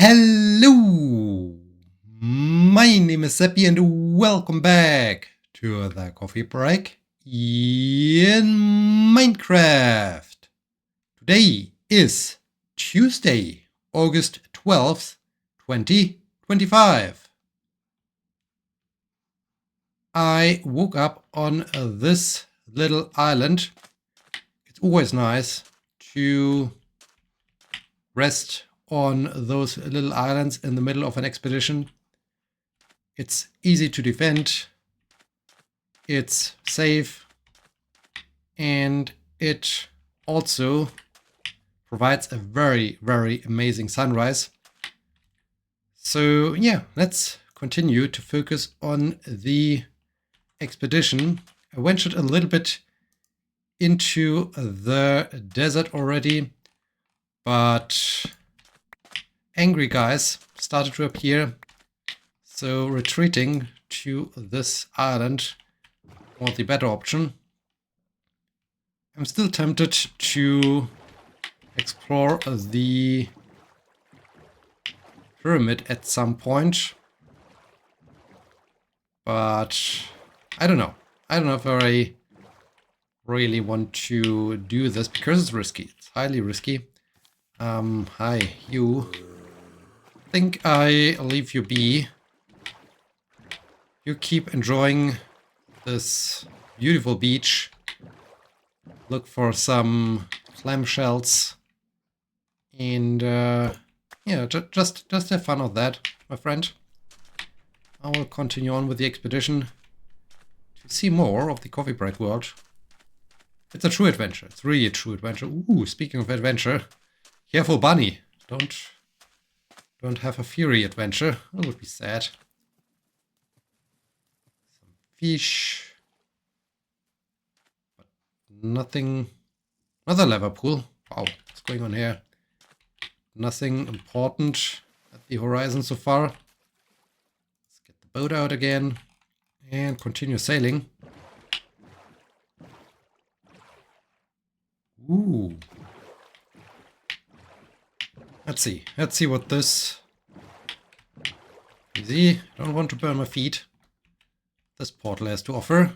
Hello, my name is Sebbi and welcome back to the coffee break in Minecraft. Today is Tuesday, August 12th, 2025. I woke up on this little island. It's always nice to rest on those little islands in the middle of an expedition. It's easy to defend, it's safe, and it also provides a very, very amazing sunrise. So yeah, let's continue to focus on the expedition. I ventured a little bit into the desert already, but angry guys started to appear, so retreating to this island was the better option. I'm still tempted to explore the pyramid at some point, but I don't know. I don't know if I really want to do this because it's risky. It's highly risky. Hi, you. Think I leave you be. You keep enjoying this beautiful beach. Look for some clamshells. And yeah, just have fun with that, my friend. I will continue on with the expedition to see more of the coffee break world. It's a true adventure. It's really a true adventure. Ooh, speaking of adventure, careful bunny. Don't have a fury adventure. That would be sad. Some fish. But nothing. Another lava pool. Wow, what's going on here? Nothing important at the horizon so far. Let's get the boat out again and continue sailing. Ooh. Let's see what this... Easy, don't want to burn my feet. This portal has to offer.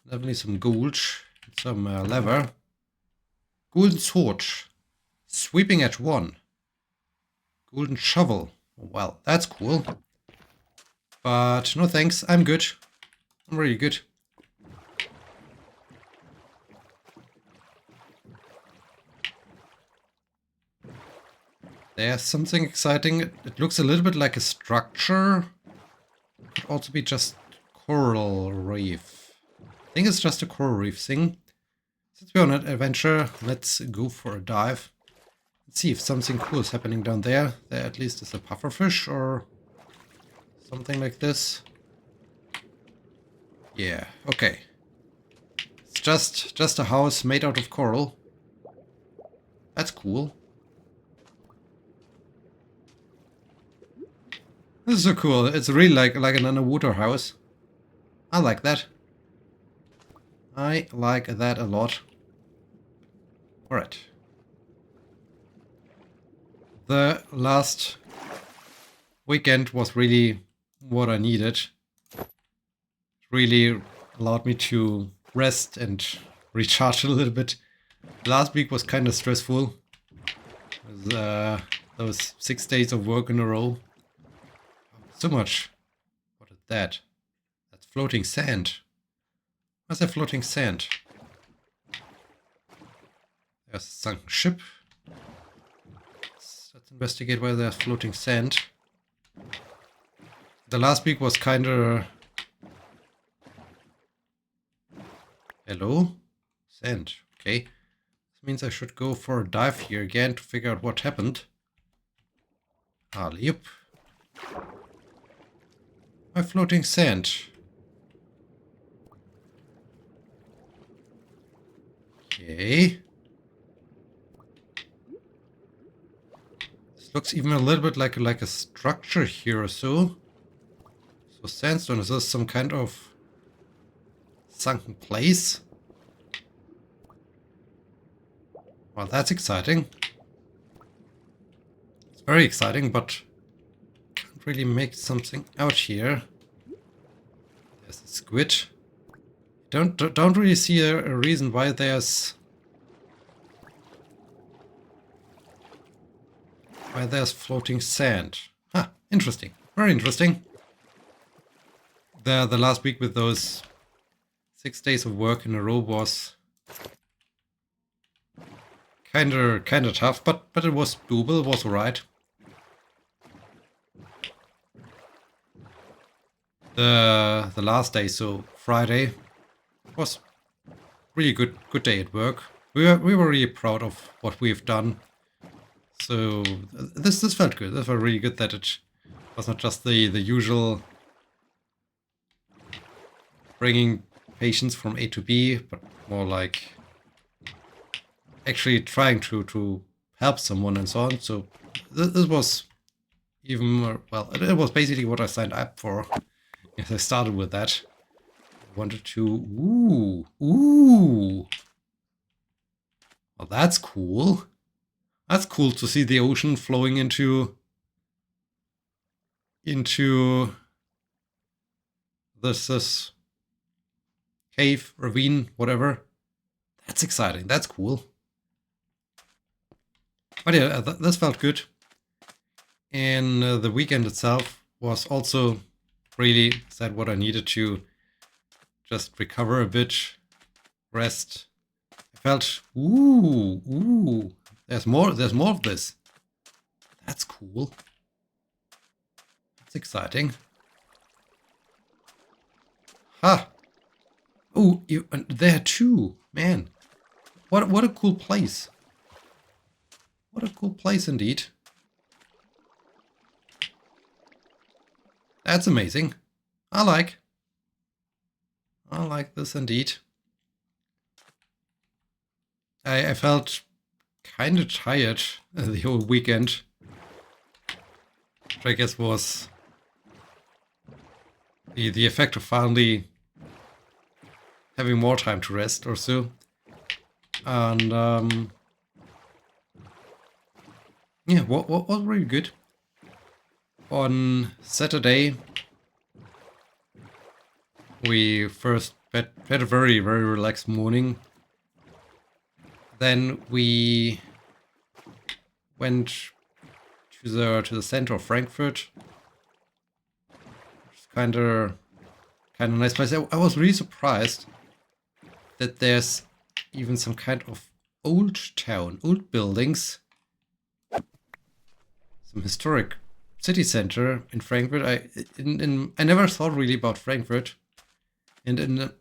Definitely some gold, some leather. Golden sword, sweeping at 1. Golden shovel, well, that's cool. But no thanks, I'm good. I'm really good. There's something exciting. It looks a little bit like a structure. Could also be just coral reef. I think it's just a coral reef thing. Since we're on an adventure, let's go for a dive. Let's see if something cool is happening down there. There at least is a pufferfish or something like this. Yeah, okay. It's just a house made out of coral. That's cool. This is so cool. It's really like an underwater house. I like that. I like that a lot. Alright. The last weekend was really what I needed. It really allowed me to rest and recharge a little bit. Last week was kind of stressful. It was, those 6 days of work in a row. So much. What is that? That's floating sand. What's that floating sand? There's a sunken ship. Let's investigate where there's floating sand. The last week was kind of... Hello? Sand. Okay. This means I should go for a dive here again to figure out what happened. Alley-up. My floating sand. Okay. This looks even a little bit like a structure here or so. So sandstone, is this some kind of sunken place? Well, that's exciting. very exciting, but can't really make something out here. There's a squid. Don't really see a reason why there's floating sand. Huh, interesting. Very interesting. The last week with those 6 days of work in a row was kinda tough, but it was doable, it was alright. The last day, so Friday, was really good day at work. We were really proud of what we've done. So this felt good. This felt really good that it was not just the usual bringing patients from A to B, but more like actually trying to help someone and so on. So this was even more, well, it was basically what I signed up for. Yes, I started with that. I wanted to, ooh. Well, that's cool. That's cool to see the ocean flowing into this cave, ravine, whatever. That's exciting. That's cool. But yeah, this felt good. And the weekend itself was also really said what I needed to just recover a bit, rest. I felt, ooh, there's more of this. That's cool. That's exciting. Ha! Oh, there too, man. What a cool place. What a cool place indeed. That's amazing. I like this indeed. I felt kind of tired the whole weekend, which I guess was the effect of finally having more time to rest or so. And yeah, what was really good. On Saturday, we first had a very relaxed morning. Then we went to the center of Frankfurt. It's kind of nice place. I was really surprised that there's even some kind of old town, old buildings, some historic city center in Frankfurt. I never thought really about Frankfurt, and in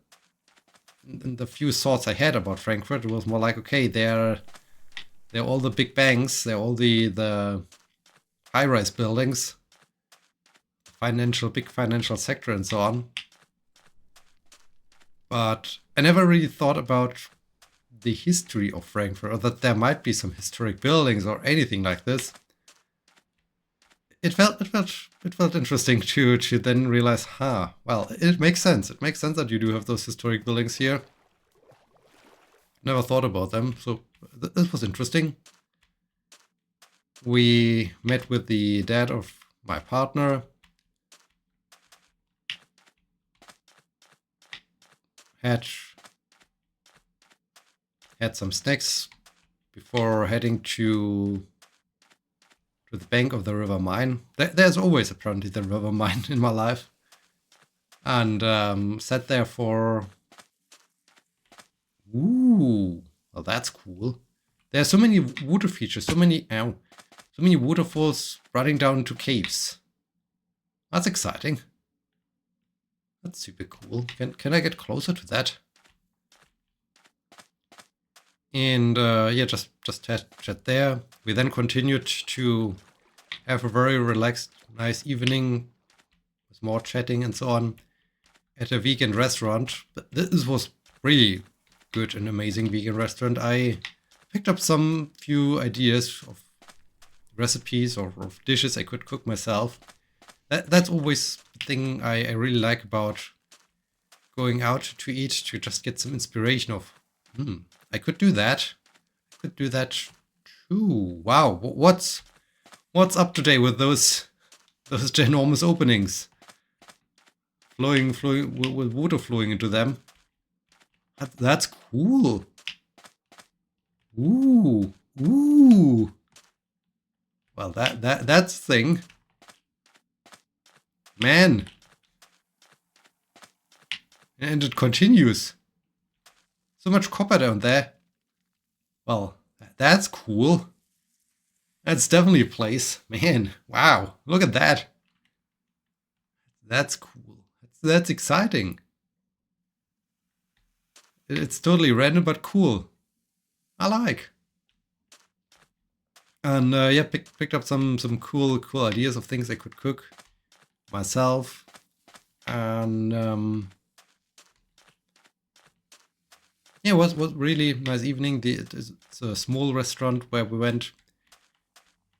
the few thoughts I had about Frankfurt, it was more like, okay, they're all the big banks, they're all the high-rise buildings, big financial sector and so on. But I never really thought about the history of Frankfurt, or that there might be some historic buildings or anything like this. It felt interesting to then realize, well, it makes sense. It makes sense that you do have those historic buildings here. Never thought about them, so this was interesting. We met with the dad of my partner. Had some snacks before heading to the bank of the River Main. There's always apparently the River Main in my life. And sat there for... Ooh, well, that's cool. There are so many water features, so many waterfalls running down into caves. That's exciting. That's super cool. Can I get closer to that? And yeah, just chat there. We then continued to have a very relaxed, nice evening with more chatting and so on at a vegan restaurant. This was really good and amazing vegan restaurant. I picked up some few ideas of recipes or of dishes I could cook myself. That's always the thing I really like about going out to eat, to just get some inspiration of, I could do that. I could do that too. Wow, What's up today with those ginormous openings? Flowing with water flowing into them. That's cool. Ooh. Ooh. Well, that's the thing. Man. And it continues. So much copper down there. Well, that's cool. That's definitely a place. Man, wow. Look at that. That's cool. That's exciting. It's totally random, but cool. I like. And yeah, picked up some cool ideas of things I could cook myself. And yeah, it was really nice evening. It's a small restaurant where we went,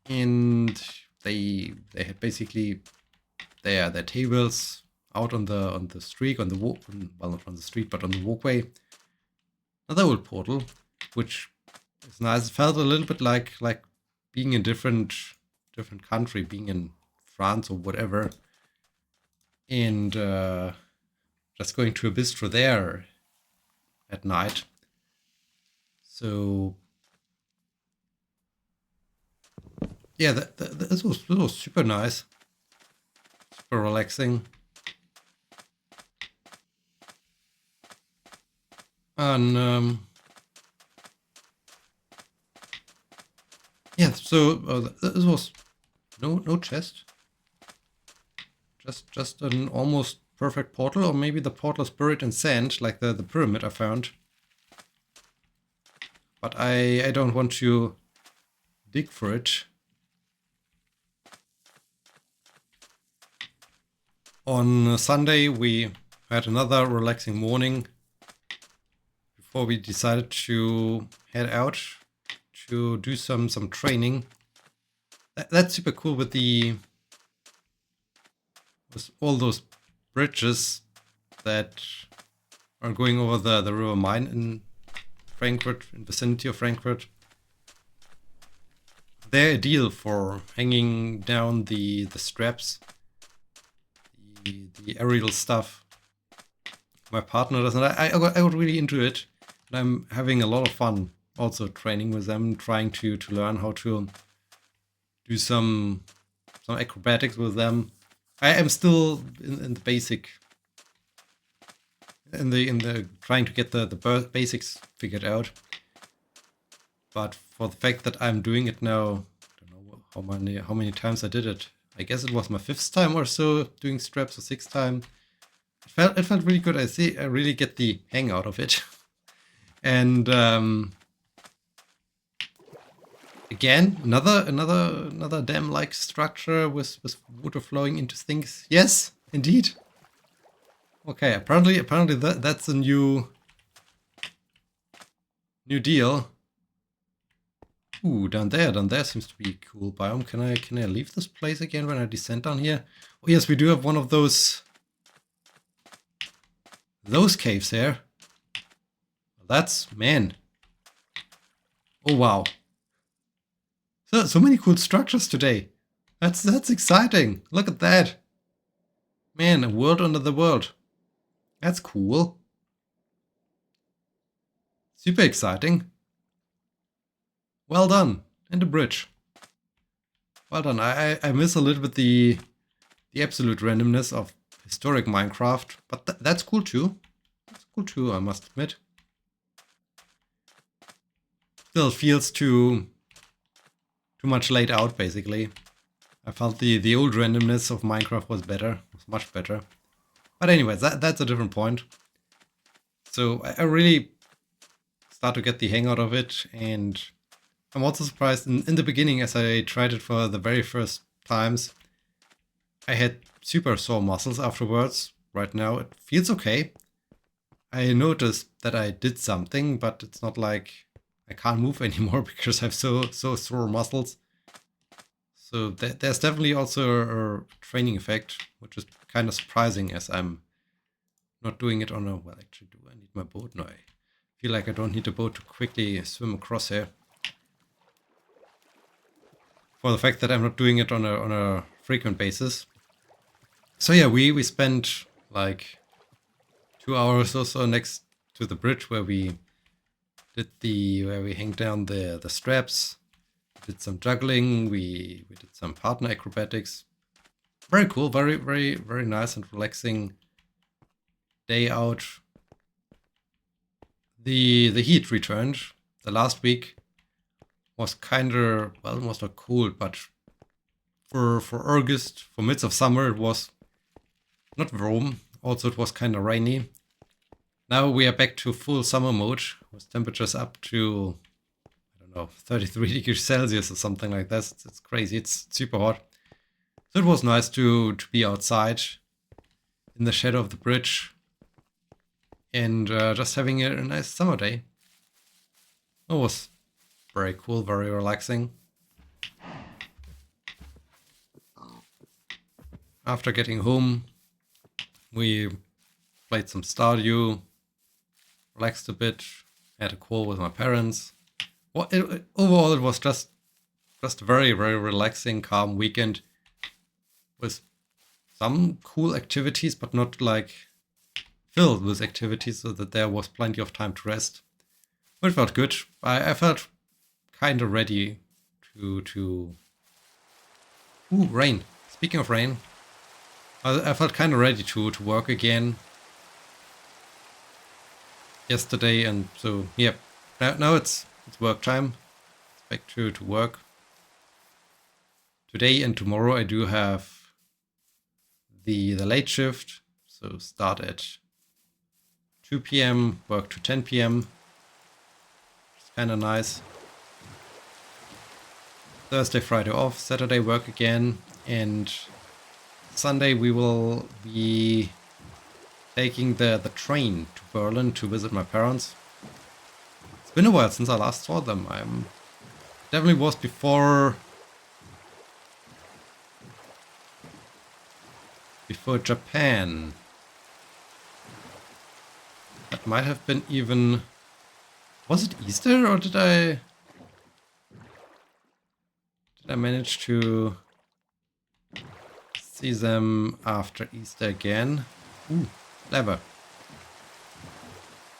and they had basically their tables out on the street, on the walk, well, not on the street, but on the walkway. Another old portal, which is nice. It felt a little bit like being in a different country, being in France or whatever, and just going to a bistro there at night. So yeah, this was super nice, super relaxing. And yeah, so this was no chest, just an almost perfect portal, or maybe the portal is buried in sand, like the pyramid I found. But I don't want to dig for it. On Sunday we had another relaxing morning before we decided to head out to do some training. That's super cool with all those bridges that are going over the River Main in Frankfurt, in vicinity of Frankfurt. They're ideal for hanging down the straps, the aerial stuff. My partner doesn't. I got really into it, and I'm having a lot of fun also training with them, trying to learn how to do some acrobatics with them. I am still in the basic, in the trying to get the basics figured out. But for the fact that I'm doing it now, I don't know how many times I did it. I guess it was my 5th time or so doing straps, or 6th time. It felt really good. I really get the hang out of it. And again, another dam-like structure with water flowing into things. Yes, indeed. Okay, apparently that's a new deal. Ooh, down there seems to be a cool biome. Can I leave this place again when I descend down here? Oh yes, we do have one of those caves here. That's, man. Oh wow. So many cool structures today. That's exciting. Look at that. Man, a world under the world. That's cool. Super exciting. Well done. And a bridge. Well done. I miss a little bit the absolute randomness of historic Minecraft, but that's cool too. That's cool too, I must admit. Still feels too much laid out, basically. I felt the old randomness of Minecraft was much better. But anyways, that's a different point. So I really start to get the hang out of it, and I'm also surprised in the beginning, as I tried it for the very first times, I had super sore muscles afterwards. Right now it feels okay. I noticed that I did something, but it's not like I can't move anymore because I have so sore muscles. So there's definitely also a training effect, which is kind of surprising, as I'm not doing it on a... Well, actually, do I need my boat? No, I feel like I don't need a boat to quickly swim across here. for the fact that I'm not doing it on a frequent basis. So yeah, we spent like 2 hours or so next to the bridge where we hang down the straps, did some juggling, we did some partner acrobatics. Very cool, very, very, very nice and relaxing day out. The heat returned. The last week was kinda, well, it was not cold, but for August, for midst of summer, it was not warm. Also, it was kinda rainy. Now we are back to full summer mode with temperatures up to, I don't know, 33 degrees Celsius or something like that. It's crazy. It's super hot. So it was nice to be outside in the shadow of the bridge and just having a nice summer day. It was very cool, very relaxing. After getting home, we played some Stardew, relaxed a bit, had a call with my parents. Well, overall, it was just a very, very relaxing, calm weekend with some cool activities, but not like filled with activities, so that there was plenty of time to rest. But it felt good. I felt kind of ready to... Ooh, rain. Speaking of rain, I felt kind of ready to work again yesterday, and so yeah, now it's work time. It's back to work. Today and tomorrow I do have the late shift, so start at 2 p.m., work to 10 p.m. It's kind of nice. Thursday, Friday off, Saturday work again, and Sunday we will be taking the train to Berlin to visit my parents. It's been a while since I last saw them. Definitely was before Japan. That might have been even... Was it Easter, or did I manage to see them after Easter again? Ooh, clever.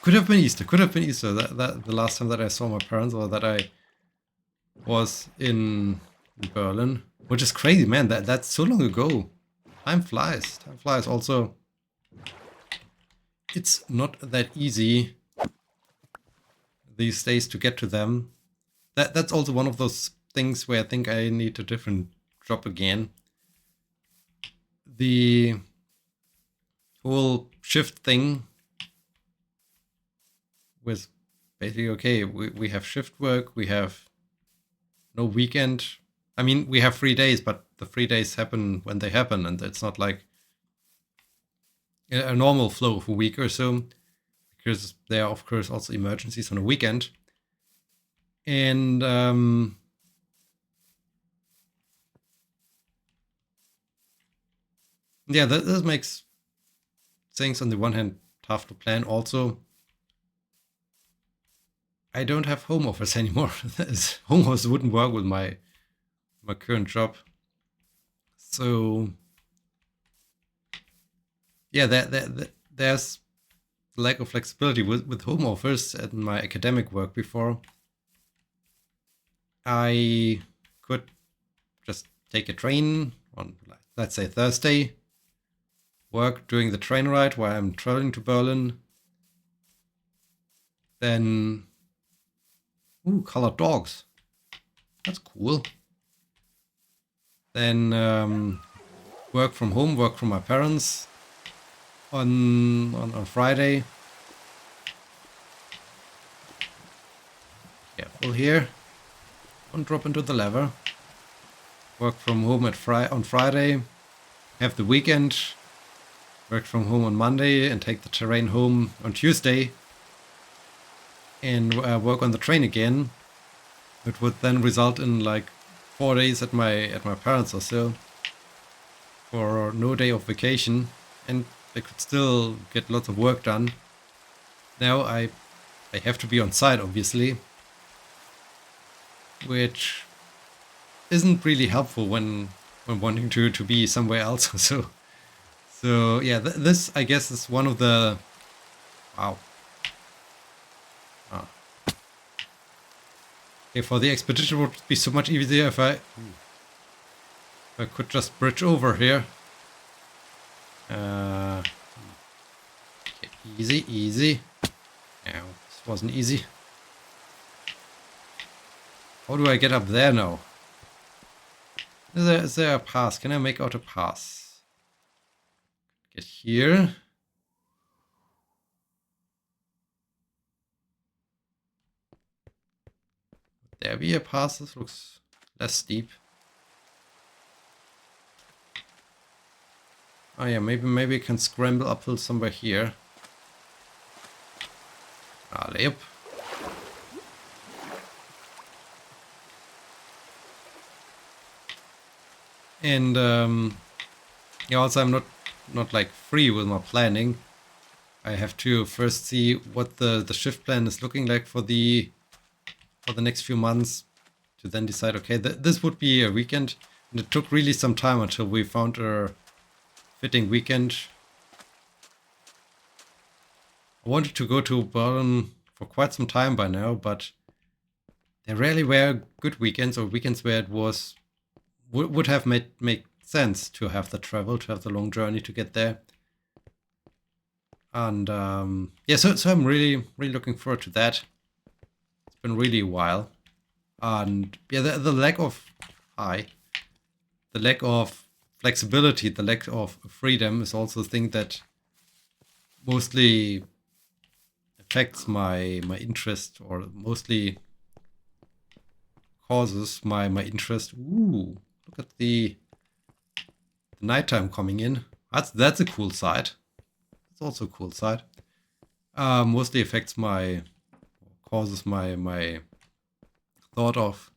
Could have been Easter. That the last time that I saw my parents, or that I was in Berlin, which is crazy, man. That's so long ago. Time flies. Time flies. Also, it's not that easy these days to get to them. That's also one of those things where I think I need a different job again. The whole shift thing with basically, okay, we have shift work, we have no weekend. I mean, we have 3 days, but the 3 days happen when they happen, and it's not like a normal flow of a week or so, because there are, of course, also emergencies on a weekend. And yeah, this makes things on the one hand tough to plan. Also, I don't have home office anymore. Home office wouldn't work with my current job. So yeah, there's lack of flexibility with home office and my academic work before. I could just take a train on, let's say, Thursday, work during the train ride while I'm traveling to Berlin. Then, ooh, colored dogs. That's cool. Then work from home, work from my parents on Friday. Careful here. Don't drop into the lever. Work from home on Friday. Have the weekend. Work from home on Monday and take the train home on Tuesday. And work on the train again. It would then result in like 4 days at my parents or so, for no day of vacation, and I could still get lots of work done. Now I have to be on site, obviously, which isn't really helpful when wanting to be somewhere else. So yeah, this I guess is one of the wow. Ah. Okay, for the expedition would be so much easier if I could just bridge over here. Okay, easy, easy. Ow, this wasn't easy. How do I get up there now? Is there a pass? Can I make out a pass? Get here. Would there be a pass? This looks less steep. Oh yeah, maybe I can scramble uphill somewhere here. Ah, layup. And yeah, also I'm not like free with my planning. I have to first see what the shift plan is looking like for the next few months, to then decide, okay, this would be a weekend. And it took really some time until we found a fitting weekend. I wanted to go to Berlin for quite some time by now, but there rarely were good weekends, or weekends where it would have made sense to have the travel, to have the long journey to get there. And yeah, so I'm really looking forward to that. It's been really a while. And yeah, the lack of the lack of flexibility, the lack of freedom is also a thing that mostly affects my interest, or mostly causes my interest. Ooh, look at the nighttime coming in. That's a cool sight. It's also a cool sight. Mostly affects causes my thought of,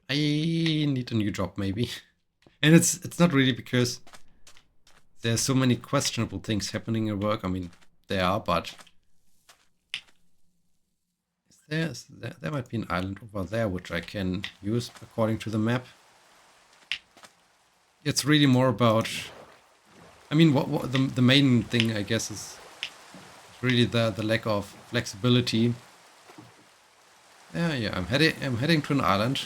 I need a new job maybe. And it's not really because there's so many questionable things happening at work. I mean, there are, but there might be an island over there which I can use according to the map. It's really more about, I mean, what the main thing, I guess, is really the lack of flexibility. Yeah, I'm heading to an island.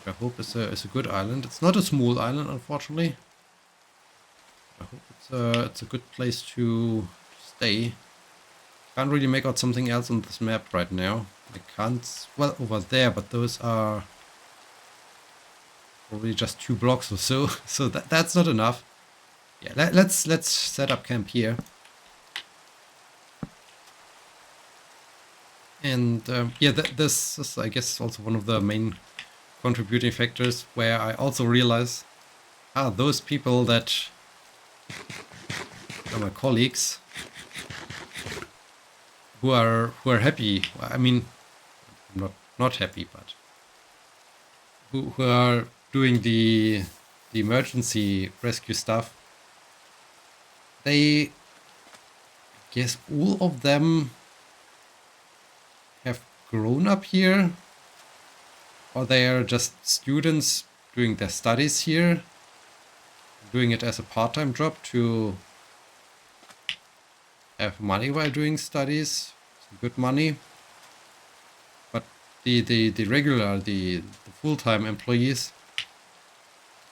I hope it's a good island. It's not a small island, unfortunately. I hope it's a good place to stay. Can't really make out something else on this map right now. I can't, well, over there, but those are probably just 2 blocks or so. So that's not enough. Yeah, let's set up camp here. And yeah, this is, I guess, also one of the main contributing factors, where I also realize, those people that are my colleagues who are happy. I mean, I'm not happy, but who are doing the emergency rescue stuff. They, I guess, all of them have grown up here, or they are just students doing their studies here, doing it as a part-time job to have money while doing studies, some good money. But the regular, the full-time employees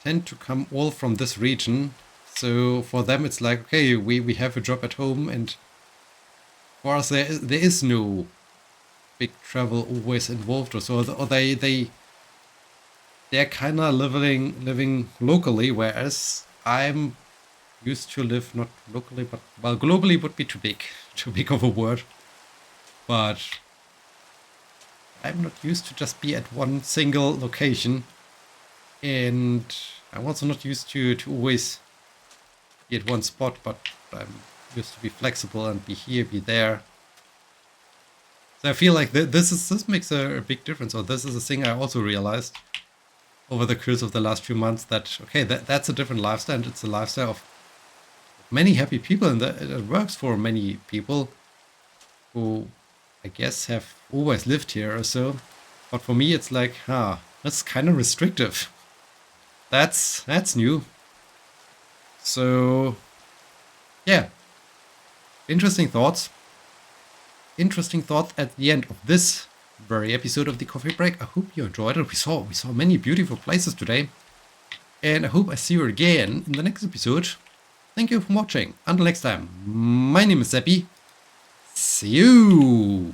tend to come all from this region. So for them it's like, okay, we have a job at home, and for us there is no big travel always involved, or so, or they're kind of living locally, whereas I'm used to live not locally, but, well, globally would be too big of a word, but I'm not used to just be at one single location, and I'm also not used to always be at one spot, but I'm used to be flexible and be here, be there. So I feel like this makes a big difference, or this is a thing I also realized over the course of the last few months, that, okay, that's a different lifestyle, and it's a lifestyle of many happy people, and it works for many people who, I guess, have always lived here or so. But for me, it's like, That's kind of restrictive. That's new. So, yeah. Interesting thoughts. Interesting thought at the end of this very episode of the Coffee Break. I hope you enjoyed it. We saw many beautiful places today. And I hope I see you again in the next episode. Thank you for watching. Until next time, my name is Sebbi. See you!